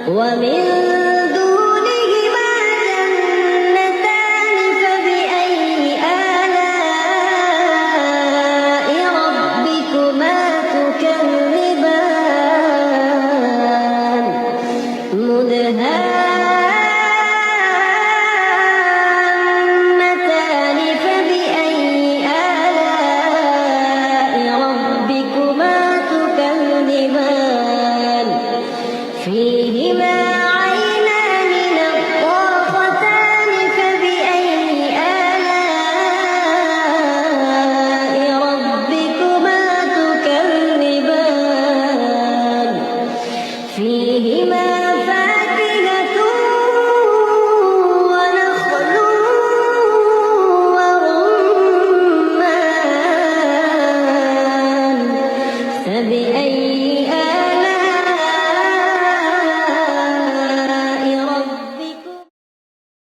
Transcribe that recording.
ومن دونهما جنتان فبأي آلاء ربكما تكذبان مدهامتان فبأي آلاء ربكما تكذبان فيهما